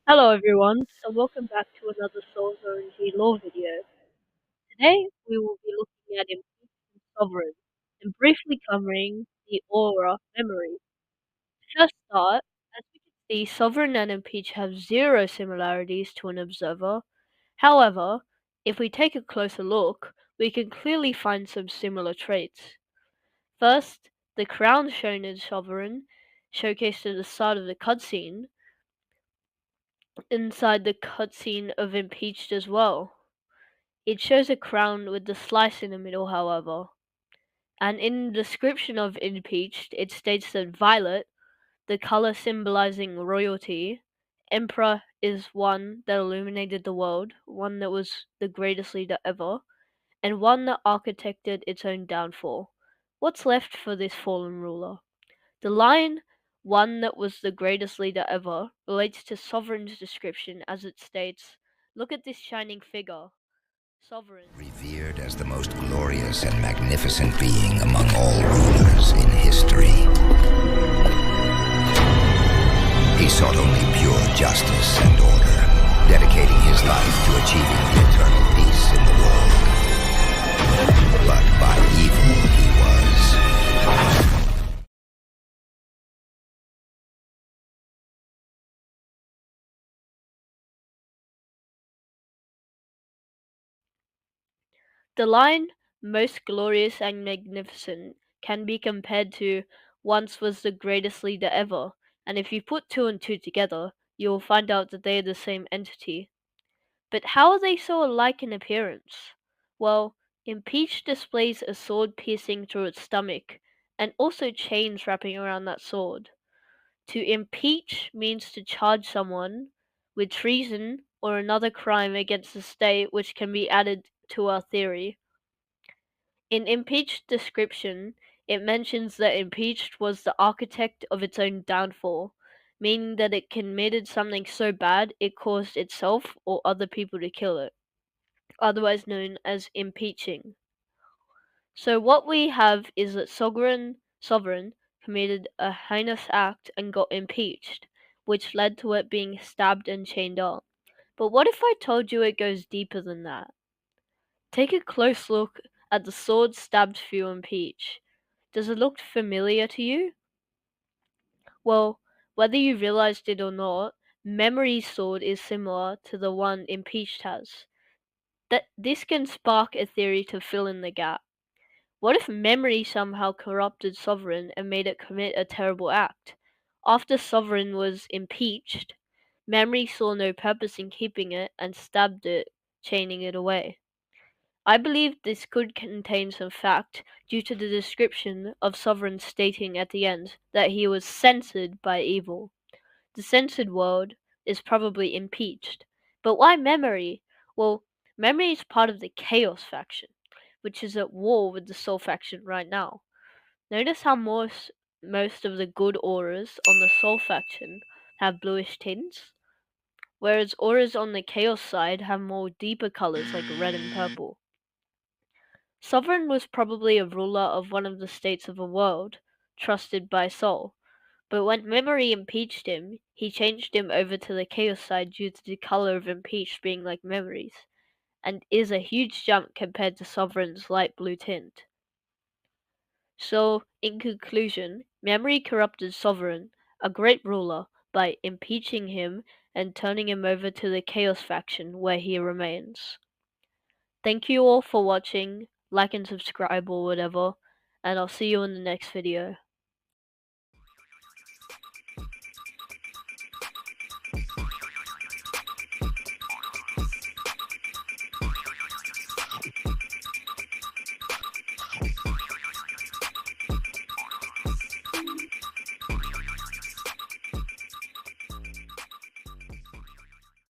Hello everyone, and welcome back to another Soul's RNG LORE video. Today we will be looking at Impeached and Sovereign, and briefly covering the aura memory. To just start, as we can see, Sovereign and Impeached have zero similarities to an observer. However, if we take a closer look, we can clearly find some similar traits. First, the crown shown in Sovereign, showcased at the start of the cutscene, inside the cutscene of Impeached as well. It shows a crown with the slice in the middle, however. And in the description of Impeached, it states that violet, the color symbolizing royalty, emperor is one that illuminated the world, one that was the greatest leader ever, and one that architected its own downfall. What's left for this fallen ruler? The line, one that was the greatest leader ever, relates to Sovereign's description as it states, look at this shining figure. Sovereign. Revered as the most glorious and magnificent being among all rulers in history. He sought only pure justice and order, dedicating his life to achieving the eternal peace in the world. But by evil he was. The line, most glorious and magnificent, can be compared to once was the greatest leader ever, and if you put two and two together, you will find out that they are the same entity. But how are they so alike in appearance? Well, Impeach displays a sword piercing through its stomach, and also chains wrapping around that sword. To impeach means to charge someone with treason or another crime against the state, which can be added to our theory. In Impeached description, it mentions that Impeached was the architect of its own downfall, meaning that it committed something so bad it caused itself or other people to kill it, otherwise known as impeaching. So what we have is that Sovereign committed a heinous act and got impeached, which led to it being stabbed and chained up. But what if I told you it goes deeper than that? Take a close look at the sword stabbed through Impeach. Does it look familiar to you? Well, whether you realized it or not, Memory's sword is similar to the one Impeached has. This can spark a theory to fill in the gap. What if Memory somehow corrupted Sovereign and made it commit a terrible act? After Sovereign was impeached, Memory saw no purpose in keeping it and stabbed it, chaining it away. I believe this could contain some fact due to the description of Sovereign stating at the end that he was censored by evil. The censored world is probably impeached. But why Memory? Well, Memory is part of the Chaos faction, which is at war with the Soul faction right now. Notice how most of the good auras on the Soul faction have bluish tints, whereas auras on the Chaos side have more deeper colors like red and purple. Sovereign was probably a ruler of one of the states of a world, trusted by Soul, but when Memory impeached him, he changed him over to the Chaos side due to the color of impeached being like Memory's, and is a huge jump compared to Sovereign's light blue tint. So, in conclusion, Memory corrupted Sovereign, a great ruler, by impeaching him and turning him over to the Chaos faction where he remains. Thank you all for watching, like and subscribe or whatever, and I'll see you in the next video.